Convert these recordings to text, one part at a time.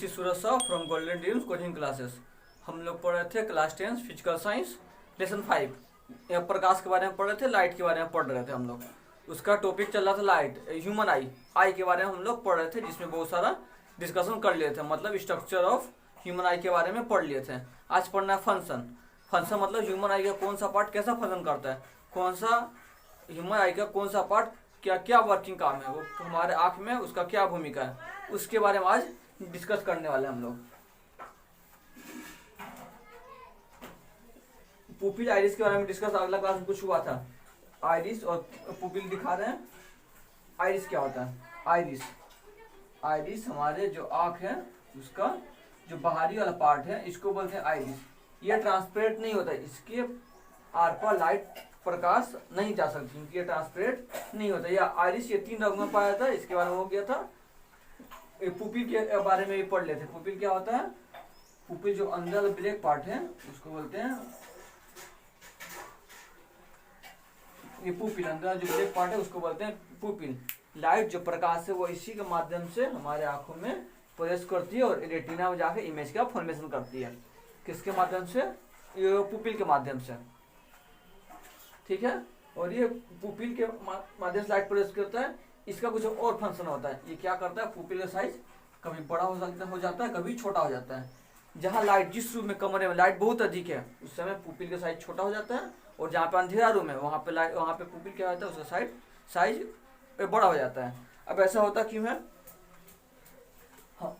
This is Suraj Shah from golden dreams coaching classes. हम लोग पढ़ रहे थे क्लास 10 फिजिकल साइंस लेसन 5। यह प्रकाश के बारे में पढ़ रहे थे, लाइट के बारे में पढ़ रहे थे हम लोग। उसका टॉपिक चल रहा था लाइट, ह्यूमन आई के बारे में हम लोग पढ़ रहे थे, जिसमें बहुत सारा डिस्कशन कर लिए थे, मतलब स्ट्रक्चर ऑफ ह्यूमन आई के बारे में पढ़ लिए थे। आज पढ़ना है फंक्शन। फंक्शन मतलब ह्यूमन आई का कौन सा पार्ट कैसा फंक्शन करता है, कौन सा ह्यूमन आई का कौन सा पार्ट क्या क्या वर्किंग काम है, वो हमारे आँख में उसका क्या भूमिका है, उसके बारे में आज डिस्कस करने वाले हम लोग। पुपिल आइरिस के बारे में डिस्कस अगला क्लास में कुछ हुआ था। आइरिस और पुपिल दिखा रहे हैं। आइरिस क्या होता है? आइरिस हमारे जो आँख है उसका जो बाहरी वाला पार्ट है, इसको बोलते हैं आइरिस। ये ट्रांसपेरेंट नहीं होता, इसके आर पार लाइट प्रकाश नहीं जा सकती क्योंकि ये ट्रांसपेरेंट नहीं होता। या आइरिस ये 3 रंग में पाया जाता है, इसके बारे में हो गया था। पुपिल के बारे में भी पढ़ लेते। पुपिल क्या होता है? पुपिल जो अंदर ब्लैक पार्ट है उसको बोलते हैं, ये पुपिल अंदर जो ब्लैक पार्ट है उसको बोलते हैं पुपिल। लाइट जो प्रकाश है वो इसी के माध्यम से हमारे आंखों में प्रवेश करती है और रेटिना में जाकर इमेज का फॉर्मेशन करती है। किसके माध्यम से? ये पुपिल के माध्यम से, ठीक है। और ये पुपिल के माध्यम से लाइट प्रवेश करता है। इसका कुछ और फंक्शन होता है। ये क्या करता है? पुपिल का साइज कभी बड़ा हो जाता है, कभी छोटा हो जाता है। जहाँ लाइट, जिस रूम में कमरे में लाइट बहुत अधिक है उस समय पुपिल का साइज छोटा हो जाता है, और जहाँ पे अंधेरा रूम है वहाँ पे पुपिल क्या होता है, उसका साइज बड़ा हो जाता है। अब ऐसा होता क्यों है?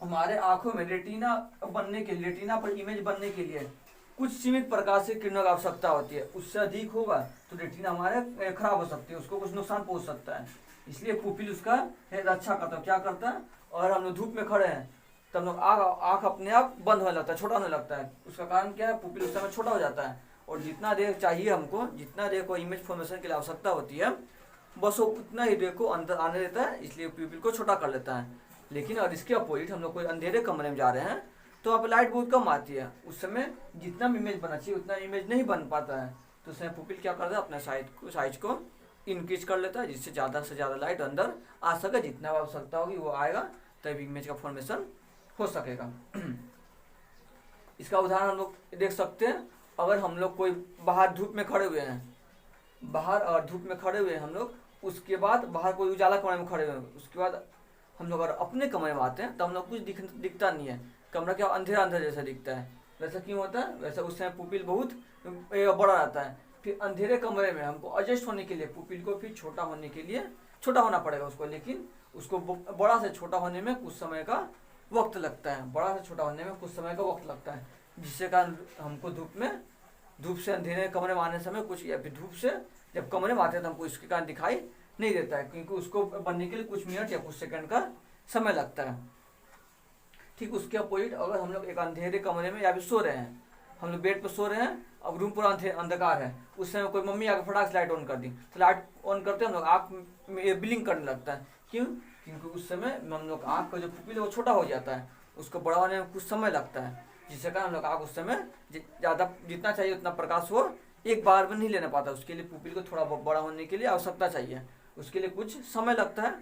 हमारे आंखों में रेटिना पर इमेज बनने के लिए कुछ सीमित प्रकार से किरणों की आवश्यकता होती है। उससे अधिक होगा तो रेटिना हमारे खराब हो सकती है, उसको कुछ नुकसान पहुंच सकता है। इसलिए पुपिल उसका रक्षा करता है। क्या करता है? और हम लोग धूप में खड़े हैं तब हम लोग आँख अपने आप बंद होने लगता है, छोटा होने लगता है। उसका कारण क्या है? पुपिल उस समय छोटा हो जाता है, और जितना देर चाहिए हमको, जितना देर को इमेज फॉर्मेशन के लिए आवश्यकता होती है, बस वो उतना ही देर को अंदर आने देता है, इसलिए पुपिल को छोटा कर लेता है। लेकिन और इसके अपोजिट हम लोग कोई अंधेरे कमरे में जा रहे हैं तो वहाँ पर लाइट बहुत कम आती है, उस समय जितना भी इमेज बनना चाहिए उतना इमेज नहीं बन पाता है। तो उस समय पुपिल क्या करता है? अपने साइज को इंक्रीज कर लेता है, जिससे ज़्यादा से ज़्यादा लाइट अंदर आ सके। जितना आवश्यकता होगी वो आएगा, तभी इमेज का फॉर्मेशन हो सकेगा। इसका उदाहरण हम लोग देख सकते हैं। अगर हम लोग कोई बाहर धूप में खड़े हुए हैं, हम लोग, उसके बाद बाहर कोई उजाला कमरे में खड़े हुए हैं, उसके बाद हम लोग अगर अपने कमरे में आते हैं तो हम लोग कुछ दिखता नहीं है, कमरा क्या अंधेरा जैसा दिखता है। वैसा क्यों होता है? वैसा उस समय पुपिल बहुत बड़ा रहता है। फिर अंधेरे कमरे में हमको एडजस्ट होने के लिए पुपिल को फिर छोटा होना पड़ेगा उसको, लेकिन उसको बड़ा से छोटा होने में कुछ समय का वक्त लगता है। जिससे कारण हमको धूप से अंधेरे कमरे में आने समय कुछ, या फिर धूप से जब कमरे में आते हैं तो हमको इसके कारण दिखाई नहीं देता है, क्योंकि उसको बनने के लिए कुछ मिनट या कुछ सेकंड का समय लगता है। ठीक उसके अपोजिट अगर हम लोग एक अंधेरे कमरे में या फिर सो रहे हैं, हम लोग बेड पर सो रहे हैं, अब रूम पूरा अंधकार है, उस समय कोई मम्मी आकर फटाक से लाइट ऑन कर दी, तो लाइट ऑन करते हम लोग आँख में ब्लिंक करने लगता है। क्यों? क्योंकि उस समय हम लोग आँख का जो पुपिल है वो छोटा हो जाता है, उसको बड़ा होने में कुछ समय लगता है, जिससे कारण हम लोग आँख उस समय ज़्यादा जितना चाहिए उतना प्रकाश वो एक बार में नहीं लेना पाता। उसके लिए पुपिल को थोड़ा बड़ा होने के लिए आवश्यकता चाहिए, उसके लिए कुछ समय लगता है,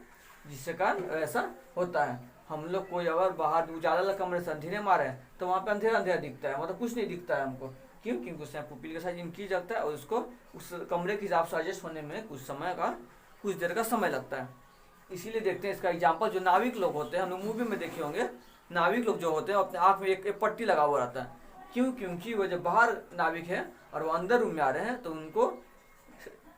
जिससे कारण ऐसा होता है। हम लोग कोई अगर बाहर उजाला कमरे से अंधेरे मारे हैं तो वहाँ पे अंधेरा दिखता है, मतलब कुछ नहीं दिखता है हमको। क्यों? क्योंकि उसमें पुपिल का साइज इंक्रीज जाता है और उसको उस कमरे के हिसाब से एडजस्ट होने में कुछ देर का समय लगता है। इसीलिए देखते हैं इसका एग्जाम्पल, जो नाविक लोग होते हैं, हम लोग मूवी में देखे होंगे, नाविक लोग जो होते हैं अपने आँख में एक पट्टी लगा हुआ रहता है। क्यों? क्योंकि वो जब बाहर नाविक है और वो अंदर रूम में आ रहे हैं तो उनको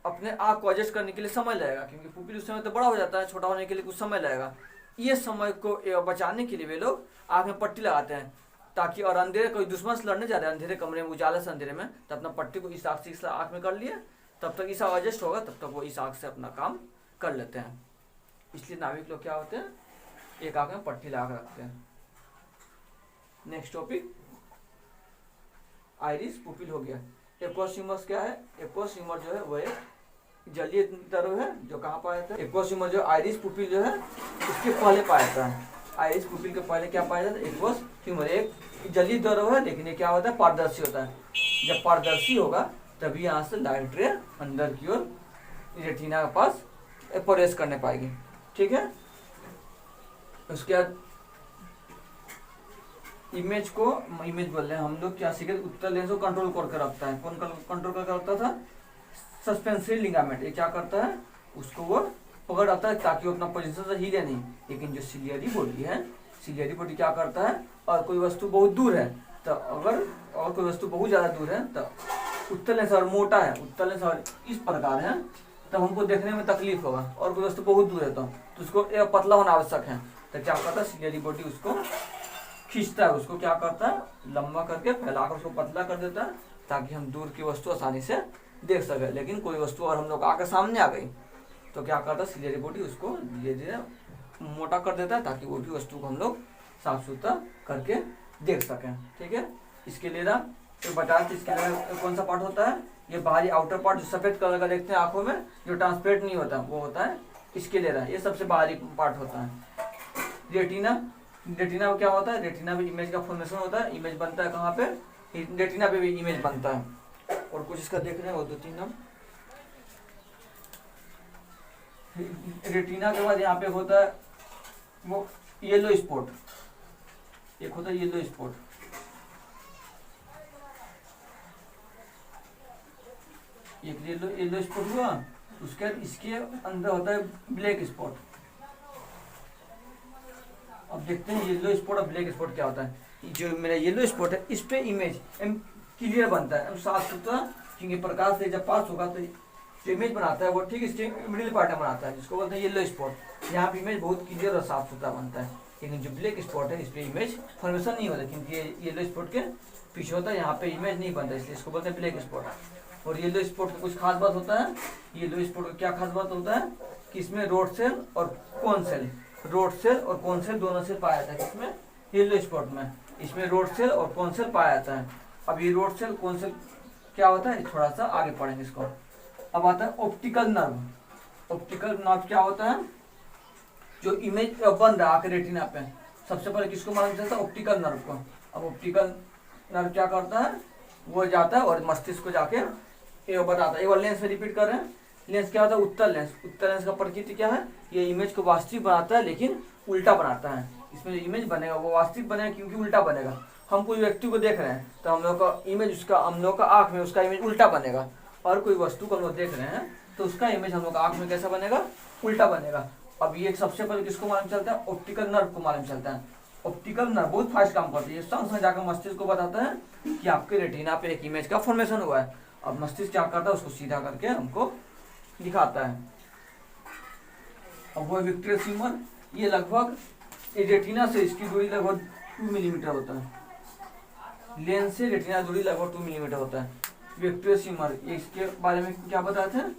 अपने आँख को एडजस्ट करने के लिए समय लगेगा, क्योंकि पुपिल उस समय तो बड़ा हो जाता है, छोटा होने के लिए कुछ समय लगेगा। ये समय को बचाने के लिए वे लोग आँख में पट्टी लगाते हैं, ताकि और अंधेरे कोई दुश्मन से लड़ने जा रहे हैं अंधेरे कमरे में, उजाले से अंधेरे में, तो अपना पट्टी को इस आँख से इस आँख में कर लिए, तब तक इस आँख एडजस्ट होगा, तब तक वो इस आँख से अपना काम कर लेते हैं। इसलिए नाविक लोग क्या होते हैं? एक आँख में पट्टी लगा कर रखते हैं। नेक्स्ट टॉपिक आइरिस पुपिल हो गया। एक्वासिमस क्या है? एक्वासिमर जो है वो एक जलीय तरल है जो कहाँ पाया जाता है? एक्वासिमर जो आइरिस पुपिल जो है उसके पहले पाया जाता है। आइरिस पुपिल के पहले क्या पाया जाता है? एक्वासिमर एक जलीय द्रव है, लेकिन ये क्या होता है? पारदर्शी होता है। जब पारदर्शी होगा तभी यहाँ से लाइट रे अंदर की ओर रेटिना के पास प्रवेश करने पाएगी, ठीक है। उसके बाद इमेज को, इमेज बोल रहे हैं हम लोग, क्या सीखे, उत्तल लेंस को कंट्रोल करके रखता है। कौन कंट्रोल करके रखता था? Suspensory ligament. ये क्या करता है? उसको वो पकड़ रखता है ताकि वो अपना पोजीशन से हिले नहीं। लेकिन जो सिलियरी बॉडी है, सिलियरी बॉडी क्या करता है, और कोई वस्तु बहुत दूर है तो अगर, और कोई वस्तु बहुत ज्यादा दूर है तो उत्तल लेंस और मोटा है, उत्तल लेंस और इस प्रकार है, तब हमको देखने में तकलीफ होगा। और कोई वस्तु बहुत दूर है तो उसको एक पतला होना आवश्यक है। तो क्या करता है, सिलियरी बॉडी उसको खींचता है, उसको क्या करता है, लंबा करके फैलाकर उसको पतला कर देता है ताकि हम दूर की वस्तु आसानी से देख सके। लेकिन कोई वस्तु और हम लोग आकर सामने आ गई तो क्या करता है, सिलियरी बॉडी उसको धीरे धीरे मोटा कर देता है ताकि वो भी वस्तु को हम लोग साफ सुथरा करके देख सकें। ठीक है, इसके लिए ना तो बताया था, इसके लिए कौन सा पार्ट होता है, ये बाहरी आउटर पार्ट जो सफेद कलर का देखते हैं आंखों में, जो ट्रांसपेरेंट नहीं होता, वो होता है इसके लिए रहा, ये सबसे बाहरी पार्ट होता है। रेटिना, रेटिना क्या होता है, रेटिना भी इमेज का फॉर्मेशन होता है। इमेज बनता है कहाँ पे, रेटिना पे भी इमेज बनता है। और कुछ इसका देख रहे हैं वो 2-3 नाम। रेटिना के बाद यहाँ पे होता है वो येलो स्पॉट, एक होता है येलो स्पॉट, एक येलो स्पॉट हुआ। उसके इसके अंदर होता है ब्लैक स्पॉट। अब देखते हैं येलो स्पॉट और ब्लैक स्पॉट क्या होता है। जो मेरा येलो स्पॉट है इस पे इमेज क्लियर बनता है, साफ सुथरा, क्योंकि प्रकाश से जब पास होगा तो जो इमेज बनाता है वो ठीक इसके मिडिल पार्ट में बनाता है, जिसको बोलते हैं येलो स्पॉट। यहाँ पे इमेज बहुत क्लियर और साफ सुथरा बनता है। लेकिन जो ब्लैक स्पॉट है इस पे इमेज फॉर्मेशन नहीं होता, क्योंकि येलो स्पॉट के पीछे होता है, यहाँ पे इमेज नहीं बनता, इसलिए इसको बोलते हैं ब्लैक स्पॉट। और येलो स्पॉट का कुछ खास बात होता है, येलो स्पॉट का क्या खास बात होता है कि इसमें रोड सेल और कोन सेल, रोड सेल और कोन सेल दोनों से पाया जाता है। इसमें येलो स्पॉट में इसमें रोड सेल और कोन सेल पाया जाता है। अब ये रोड सेल कोन सेल क्या होता है, थोड़ा सा आगे पढ़ेंगे इसको। अब आता है ऑप्टिकल नर्व। ऑप्टिकल नर्व क्या होता है, जो इमेज बन रहा है रेटिना पे, सबसे पहले किसको मालूम चलता है, ऑप्टिकल नर्व को। अब ऑप्टिकल नर्व क्या करता है, वो जाता है और मस्तिष्क को जाके ये बताता है। एक बार लेंस में रिपीट कर रहे हैं, लेंस क्या होता है, उत्तल लेंस। उत्तल लेंस का प्रकृति क्या है, ये इमेज को वास्तविक बनाता है लेकिन उल्टा बनाता है। इसमें जो इमेज बनेगा वो वास्तविक बनेगा क्योंकि उल्टा बनेगा। हम कोई व्यक्ति को देख रहे हैं तो हम लोग का इमेज, उसका हम लोग का आँख में उसका इमेज उल्टा बनेगा, और कोई वस्तु को हम लोग देख रहे हैं तो उसका इमेज हम लोग आँख में कैसा बनेगा, उल्टा बनेगा। अब ये सबसे पहले किसको मालूम चलता है, ऑप्टिकल नर्व को मालूम चलता है। ऑप्टिकल नर्व बहुत फास्ट काम करती है, संग संग जाकर मस्तिष्क को बताता है कि आपके रेटिना पे एक इमेज का फॉर्मेशन हुआ है। अब मस्तिष्क क्या करता है, उसको सीधा करके हमको दिखाता है। अब वो विट्रियस, ये लगभग रेटिना से इसकी दूरी लगभग 2 मिलीमीटर होता है। लेंस से रेटिना दूरी लगभग 2 मिलीमीटर होता है। विट्रियस, इसके बारे में क्या बताते हैं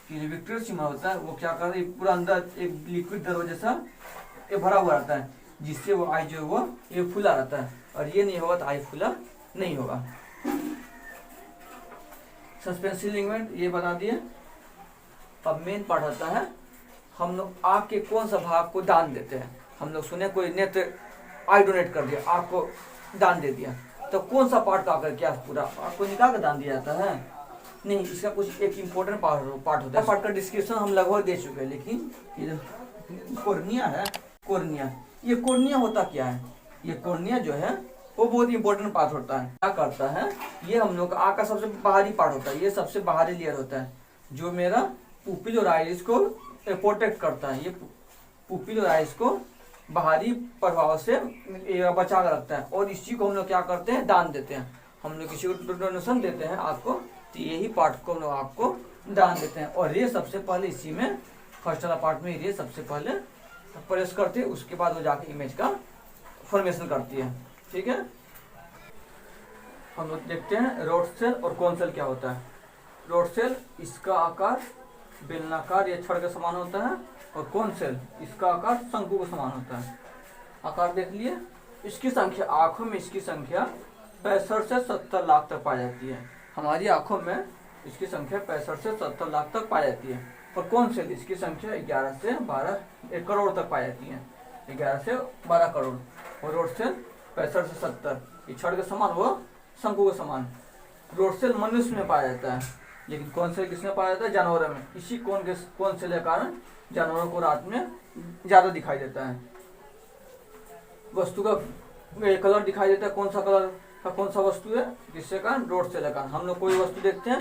कि जो विट्रियस होता है वो क्या करता है, पूरा अंदर एक लिक्विड दरवाजे जैसा ये भरा हुआ रहता है, जिससे वो आई जो है वो ये फूला रहता है, और ये नहीं होगा तो आई फूला नहीं होगा। सस्पेंसिव लिगामेंट ये बता दिए। अब मेन पार्ट होता है, हम लोग आँख के कौन सा भाग को दान देते हैं। हम लोग सुने कोई नेत्र आई डोनेट कर दिया, आँख को दान दे दिया, तो कौन सा पार्ट का क्या पूरा आँख को निकाल कर दान दिया जाता है, नहीं, इसका कुछ एक इम्पोर्टेंट पार्ट होता है। पार्ट का डिस्क्रिप्शन हम लगभग दे चुके हैं, लेकिन ये जो कॉर्निया है, कॉर्निया, ये कॉर्निया होता क्या है, ये कॉर्निया जो है वो बहुत इंपॉर्टेंट पार्ट होता है। क्या करता है, ये हम लोग का आँख का सबसे बाहरी पार्ट होता है, ये सबसे बाहरी लेयर होता है, जो मेरा पुपिल और आइरिस को प्रोटेक्ट करता है। ये पुपिल और आइरिस को बाहरी प्रभाव से बचा कर रखता है, और इसी को हम लोग क्या करते हैं, दान देते हैं। हम लोग किसी को डोनेशन देते हैं आपको, तो यही पार्ट को हम लोग आपको दान देते हैं। और ये सबसे पहले इसी में फर्स्ट वाला पार्ट में ये सबसे पहले प्रेस करती है, उसके बाद वो जाके इमेज का फॉर्मेशन करती है। ठीक है, हम लोग देखते हैं रोड सेल और कोन सेल क्या होता है। रोड सेल, इसका आकार बेलनाकार या छड़ के समान होता है, और कोन सेल इसका आकार शंकु के समान होता है। आकार देख लिए। इसकी संख्या, आंखों में इसकी संख्या 65 से 70 लाख तक पाई जाती है। हमारी आंखों में इसकी संख्या 65 से 70 लाख तक पाई जाती है। और कोन सेल, इसकी संख्या 11 से 12 करोड़ तक पाई जाती है, 11 से 12 करोड़। और रोड सेल 65 से 70, ये छड़ के समान, वो शंकु के समान। रोड सेल मनुष्य में पाया जाता है, लेकिन कोन सेल किसमें पाया जाता है, जानवरों में। इसी कोन सेल के कारण जानवरों को रात में ज्यादा दिखाई देता है। वस्तु का कलर दिखाई देता है, कौन सा कलर का कौन सा वस्तु है, किसके कारण रोड से लगा। हम लोग कोई वस्तु देखते हैं,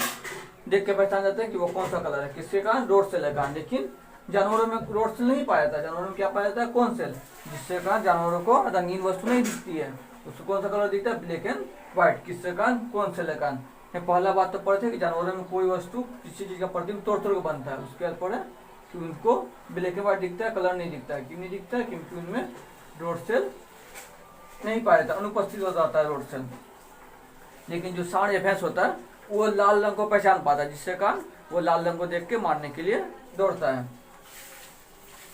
देख के पहचान जाते हैं कि वो कौन सा कलर है, किसके कारण रोड से लगा। लेकिन जानवरों में रोड सेल नहीं पाया जाता, जानवरों में क्या पाया जाता है, कौन सेल, जिससे कारण जानवरों को रंगीन वस्तु नहीं दिखती है। उसको कौन सा कलर दिखता है, ब्लैक एंड व्हाइट, किससे कारण, कौन सेल कारण। पहला बात तो पढ़े थे कि जानवरों में कोई वस्तु किसी चीज का प्रतिबिंब तोड़ तोड़ के बनता है। उसके बाद पढ़े कि उनको ब्लैक एंड व्हाइट दिखता है, कलर नहीं दिखता है। क्यों नहीं दिखता है, क्योंकि उनमें रोड सेल नहीं पाया जाता, अनुपस्थित हो जाता है रोड सेल। लेकिन जो सांड या भैंस होता है वो लाल रंग को पहचान पाता है, जिससे कारण वो लाल रंग को देख के मारने के लिए दौड़ता है।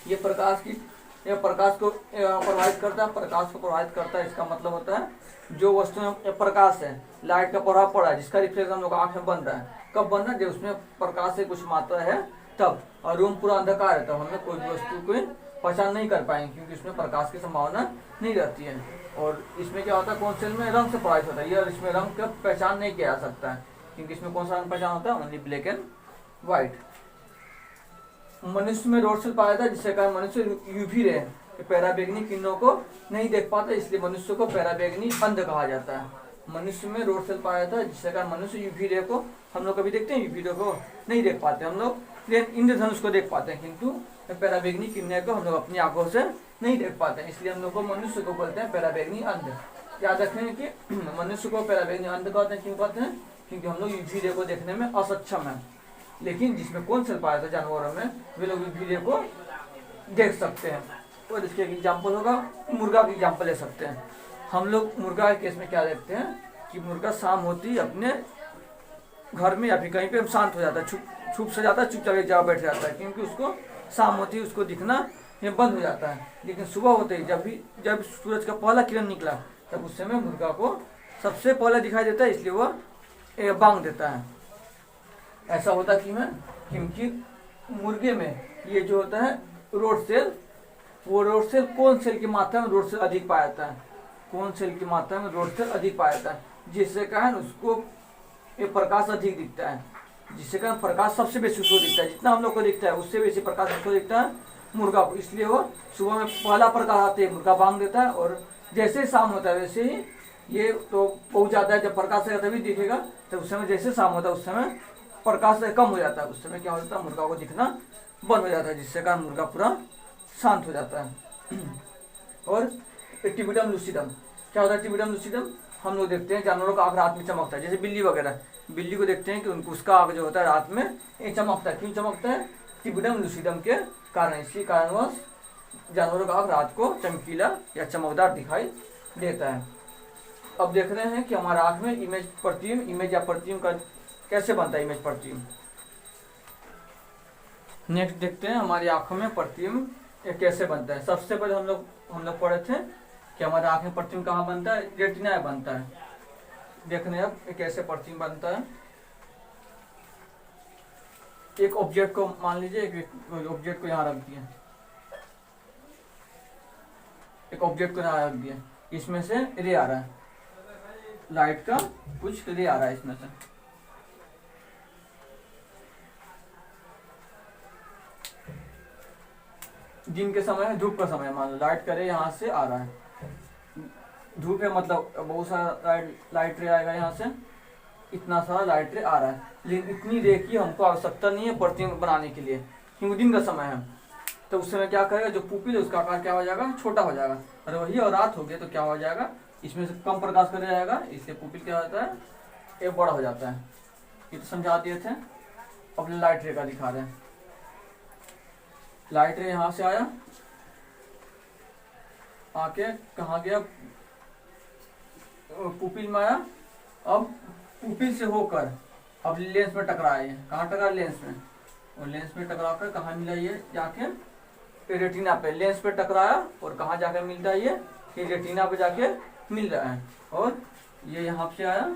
ये प्रकाश को प्रभावित करता है, प्रकाश को प्रभावित करता है। इसका मतलब होता है जो वस्तु में प्रकाश है, लाइट का प्रभाव पड़ा है, जिसका रिफ्लेक्शन हम लोग आँख में बन रहा है। कब बन रहा है, जब उसमें प्रकाश से कुछ मात्रा है तब, और रूम पूरा अंधकार है तब हमें कोई भी वस्तु को पहचान नहीं कर पाएंगे, क्योंकि इसमें प्रकाश की संभावना नहीं रहती है। और इसमें क्या होता है, कौन सेल में रंग से प्रभावित होता है, यह इसमें रंग का पहचान नहीं किया जा सकता है, क्योंकि इसमें कौन सा रंग पहचान होता है, ओनली ब्लैक एंड व्हाइट। मनुष्य में रोड सेल पाया था, जिससे कारण मनुष्य यूवी रे पैराबैंगनी किरणों को नहीं देख पाता, इसलिए मनुष्य को पैराबैंगनी अंध कहा जाता है। मनुष्य में रोड सेल पाया था, जिससे कारण मनुष्य यूवी रे को हम लोग कभी देखते हैं, यूवी रे को नहीं देख पाते हम लोग, इंद्रधनुष को देख पाते हैं, किंतु पैराबैंगनी किरणें को हम लोग अपनी आंखों से नहीं देख पाते हैं। इसलिए हम लोग को मनुष्य को बोलते हैं पैराबैंगनी अंध। याद रखें कि मनुष्य को पैराबैंगनी अंध कहते हैं। क्यों कहते हैं, क्योंकि हम लोग यूवी रे को देखने में असक्षम है। लेकिन जिसमें कौन सेल पाया था जानवरों में, वे लोग यूवी रे को देख सकते हैं। और इसके एग्जाम्पल होगा, मुर्गा का एग्जाम्पल ले सकते हैं। हम लोग मुर्गा के केस में क्या देखते हैं कि मुर्गा शाम होती है अपने घर में या फिर कहीं पे शांत हो जाता है, छुप से जाता है, चुपचाप एक जगह बैठ जाता है, क्योंकि उसको शाम होती है उसको दिखना ये बंद हो जाता है। लेकिन सुबह होते ही जब सूरज का पहला किरण निकला, तब उस समय मुर्गा को सबसे पहले दिखाई देता है, इसलिए वह बांग देता है। ऐसा होता क्योंकि मुर्गे में ये जो होता है रोड सेल, वो रोड सेल कौन सेल की मात्रा में रोड सेल अधिक पाया जाता है, कौन सेल की मात्रा में रोड सेल अधिक पाया जाता है, जिससे कारण उसको ये प्रकाश अधिक दिखता है, जिससे कारण प्रकाश सबसे बेसी उसको दिखता है। जितना हम लोग को दिखता है उससे बेसी प्रकाश उसको दिखता है मुर्गा को, इसलिए वो सुबह में पहला प्रकाश आते ही मुर्गा बांग देता है। और जैसे ही शाम होता है वैसे ही ये तो पहुंच जाता है, जब प्रकाश रहेगा तभी दिखेगा, तो उस समय जैसे शाम होता है उस समय प्रकाश कम हो जाता है, उस समय क्या हो जाता है, मुर्गा को दिखना बंद हो जाता है, जिससे कारण मुर्गा पूरा शांत हो जाता है। और टिबिडम लूसिडम क्या होता है, टिबिडम लूसिडम हम लोग देखते हैं जानवरों का आँख रात में चमकता है, जैसे बिल्ली वगैरह, बिल्ली को देखते हैं कि उसका आँख जो होता है रात में ये चमकता है। क्यों चमकता है, टिबिडम लूसिडम के कारण। इसी कारणवश जानवरों का आँख रात को चमकीला या चमकदार दिखाई देता है। अब देख रहे हैं कि हमारे आँख में इमेज या प्रतिबिंब का कैसे बनता है, इमेज प्रतिबिंब। नेक्स्ट देखते हैं हमारी आंखों में प्रतिबिंब कैसे बनता है। सबसे पहले हम लोग पढ़े थे कि हमारे आंख में प्रतिबिंब कहाँ बनता है, रेटिना में बनता है। देखने अब कैसे प्रतिबिंब बनता है। एक ऑब्जेक्ट को मान लीजिए, एक ऑब्जेक्ट को यहाँ रख दिया, एक ऑब्जेक्ट को यहाँ रख दिया, इसमें से रे आ रहा है, लाइट का कुछ रे आ रहा है इसमें से। दिन के समय है, धूप का समय, मान लो लाइट का रे यहाँ से आ रहा है, धूप है मतलब बहुत सारा लाइट रे आएगा यहाँ से, इतना सारा लाइट रे आ रहा है। लेकिन इतनी रे की हमको आवश्यकता नहीं है प्रतिबिंब बनाने के लिए, क्योंकि दिन का समय है। तो उस समय क्या करेगा, जो पुपिल है उसका आकार क्या हो जाएगा, छोटा हो जाएगा। और वही और रात हो गया तो क्या हो जाएगा, इसमें से कम प्रकाश कर जाएगा, इसलिए पुपिल क्या होता है, ये बड़ा हो जाता है। ये तो समझा दिए थे। अपने लाइट रे का दिखा रहे हैं। लाइट रे यहाँ से आया, आके कहाँ गया, पुपिल में आया। अब पुपिल से होकर अब लेंस में टकराया, कहाँ टकरा, लेंस में, और लेंस में टकरा कर कहाँ मिला, ये जाके रेटिना पे, लेंस पे टकराया और कहाँ जाकर मिलता है, ये रेटिना पे जाके मिल रहा है। और ये यहाँ से आया,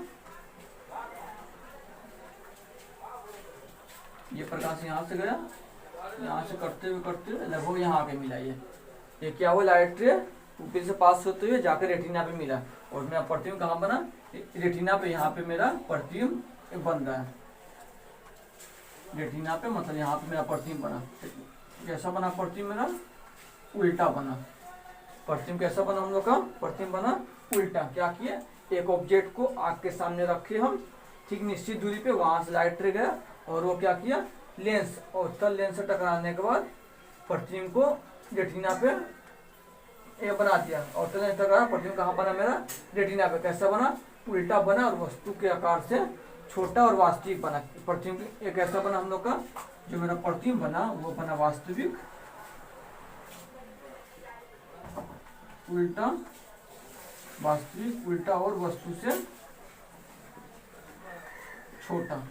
ये प्रकाश यहाँ से गया, यहाँ से करते हुए लगभग यहाँ आके मिला। ये क्या हुआ, लाइट रे पुपिल से पास होते हुए जाकर रेटिना पे मिला, और मेरा प्रतिबिंब कहाँ बना, रेटिना पे। यहाँ पे मेरा प्रतिबिंब बन रहा है, रेटिना पे, मतलब यहाँ पे मेरा प्रतिबिंब बना। कैसा बना प्रतिबिंब, मेरा उल्टा बना। प्रतिबिंब कैसा बना, हम लोग का प्रतिबिंब बना उल्टा क्या किए, एक ऑब्जेक्ट को आग के सामने रखे हम, ठीक निश्चित दूरी पे, वहां से लाइट रे गया और वो क्या किया, लेंस और तल लेंस से टकराने के बाद प्रतिबिंब को रेटिना पे ये बना दिया और तल लेंस टकरा, प्रतिबिंब कहाँ बना मेरा, रेटिना पे। कैसा बना, उल्टा बना और वस्तु के आकार से छोटा और वास्तविक बना। प्रतिबिंब एक ऐसा बना हम लोग का, जो मेरा प्रतिबिंब बना वो बना वास्तविक, उल्टा, वास्तविक, उल्टा और वस्तु से छोटा।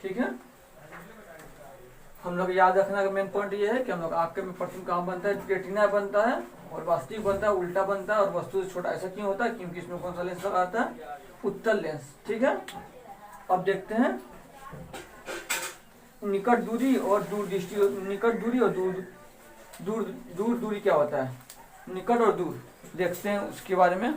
ठीक है, हम लोग याद रखना का मेन पॉइंट ये है कि हम लोग आंख में प्रतिबिंब कहाँ बनता है, रेटिना बनता है और वास्तविक बनता है, उल्टा बनता है और वस्तु से छोटा। ऐसा क्यों होता है, क्योंकि इसमें कौन सा लेंस लगा आता है, उत्तल लेंस। ठीक है, अब देखते हैं निकट दूरी और दूर दृष्टि, निकट दूरी और दूर दूरी क्या होता है, निकट और दूर देखते हैं उसके बारे में।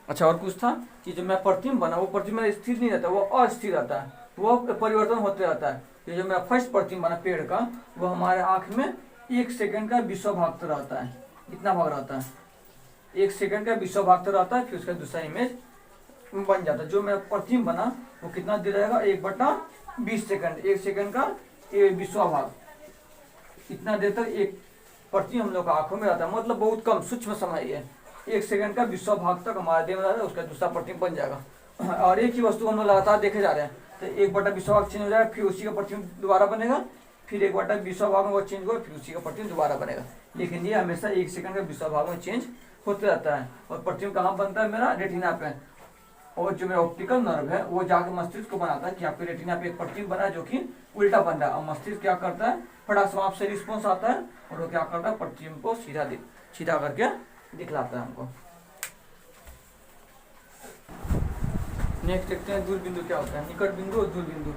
अच्छा, और कुछ था कि जो मैं प्रतिबिंब बना वो प्रतिबिंब मेरा स्थिर नहीं रहता, वो अस्थिर रहता है, वो परिवर्तन होते रहता है। ये जो मेरा फर्स्ट प्रतिबिंब बना पेड़ का, वो हमारे आंख में 1 सेकंड का 20वां भाग तो रहता है, इतना भाग रहता है, 1 सेकंड का 20वां भाग तो रहता है, फिर उसका दूसरा इमेज बन जाता है। जो मेरा प्रतिबिंब बना वो कितना देर रहेगा, 1/20 सेकंड, 1 सेकंड का 20वां भाग, इतना देर तक एक प्रतिबिंब हम लोग का आंखों में रहता है। मतलब बहुत कम सूक्ष्म समय है, 1 सेकंड का 20वां भाग तक हमारे देह में रहता है, उसका दूसरा प्रतिबिंब बन जाएगा। और एक ही वस्तु हम लोग लगातार देखे जा रहे हैं, तो 1/20वां भाग चेंज हो जाएगा, फिर उसी का प्रतिबिंब दोबारा बनेगा, फिर 1/20वां भाग में वो चेंज हुआ, फिर उसी का प्रतिबिंब दोबारा बनेगा। लेकिन ये हमेशा 1 सेकंड का 20वां भाग में चेंज होते रहता है। और प्रतिबिंब कहाँ बनता है, मेरा रेटिना पे, और जो मेरा ऑप्टिकल नर्व है वो जाके मस्तिष्क को बनाता है कि आपके रेटिना पे एक प्रतिबिंब बना है जो कि उल्टा बन रहा है। और मस्तिष्क क्या करता है, फटाक से आपसे रिस्पॉन्स आता है और वो क्या करता है, प्रतिबिंब को सीधा करके दिखलाता है हमको। नेक्स्ट देखते हैं दूरबिंदु क्या होता है, निकट बिंदु और दूरबिंदु।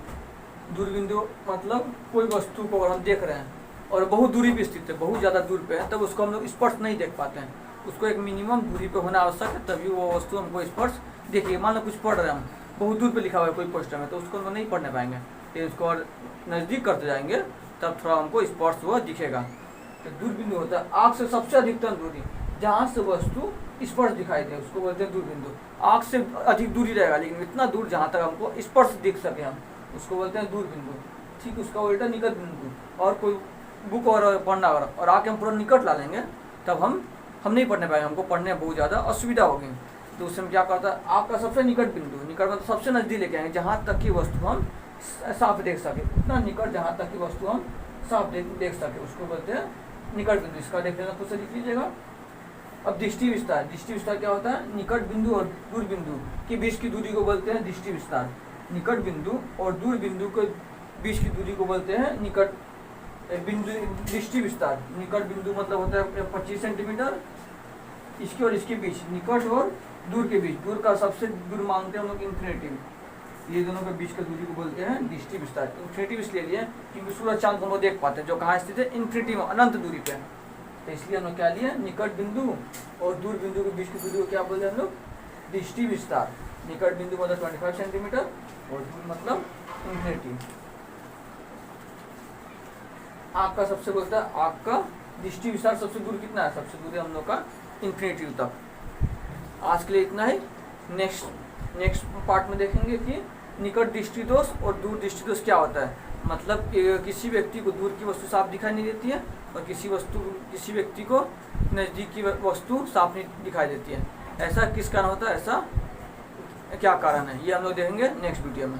दूरबिंदु मतलब कोई वस्तु को अगर हम देख रहे हैं और बहुत दूरी पे स्थित है, बहुत ज़्यादा दूर पे है, तब उसको हम लोग स्पर्श नहीं देख पाते हैं। उसको एक मिनिमम दूरी पे होना आवश्यक है, तभी वो वस्तु हमको स्पर्श देखिए। मान लो कुछ पढ़ रहे हैं हम, बहुत दूर पे लिखा हुआ है कोई पोस्टर में, तो उसको हम नहीं पढ़ने पाएंगे, तो उसको और नज़दीक करते जाएंगे तब थोड़ा हमको स्पर्श वो दिखेगा। तो दूरबिंदु होता है आँख से सबसे अधिकतम दूरी, जहाँ से वस्तु स्पर्श दिखाई दे उसको बोलते हैं दूरबिंदु। आँख से अधिक दूरी रहेगा लेकिन इतना दूर जहाँ तक हमको स्पर्श दिख सके हम, उसको बोलते हैं दूरबिंदु। ठीक, उसका उल्टा निकट बिंदु। और कोई बुक और पढ़ना और आके हम पूरा निकट ला लेंगे तब हम नहीं पढ़ने पाएंगे, हमको पढ़ने में बहुत ज़्यादा असुविधा होगी। तो उसमें क्या करता है, आपका सबसे निकट बिंदु, निकट मतलब सबसे नज़दीक लेके आएंगे जहाँ तक की वस्तु हम साफ देख सके, उतना निकट जहाँ तक की वस्तु हम साफ देख सके उसको बोलते हैं निकट बिंदु। इसका देख लेना, खुद से लिख लीजिएगा। अब दृष्टि विस्तार, दृष्टि विस्तार क्या होता है, निकट बिंदु और दूर बिंदु के बीच की दूरी को बोलते हैं दृष्टि विस्तार। निकट बिंदु और दूर बिंदु के बीच की दूरी को बोलते हैं निकट बिंदु दृष्टि विस्तार। निकट बिंदु मतलब होता है 25 सेंटीमीटर, इसके और इसके बीच, निकट और दूर के बीच, दूर का सबसे दूर मानते हैं हम लोग इन्फिनिटी, ये दोनों के बीच की दूरी को बोलते हैं दृष्टि विस्तार। इन्फिनिटी इसलिए लिए क्योंकि सूरज चांद को हम लोग देख पाते हैं, जो कहाँ स्थित है, इन्फिनिटी में, अनंत दूरी पे। तो इसलिए हम लोग क्या लिए, निकट बिंदु और दूर बिंदु के बीच की दूरी को क्या बोलते हैं हम लोग, दृष्टि विस्तार। निकट बिंदु मतलब 25 सेंटीमीटर और दूर मतलब इन्फिनिटी। आँख का सबसे बोलता है, आँख का दृष्टि विस्तार सबसे दूर कितना है, सबसे दूर है हम लोग का इन्फिनिटी तक। आज के लिए इतना ही। नेक्स्ट पार्ट में देखेंगे कि निकट दृष्टि दोष और दूर दृष्टि दोष क्या होता है। मतलब किसी व्यक्ति को दूर की वस्तु साफ दिखाई नहीं देती है और किसी व्यक्ति को नज़दीक की वस्तु साफ नहीं दिखाई देती है। ऐसा किस कारण होता है, ऐसा क्या कारण है, ये हम लोग देखेंगे नेक्स्ट वीडियो में।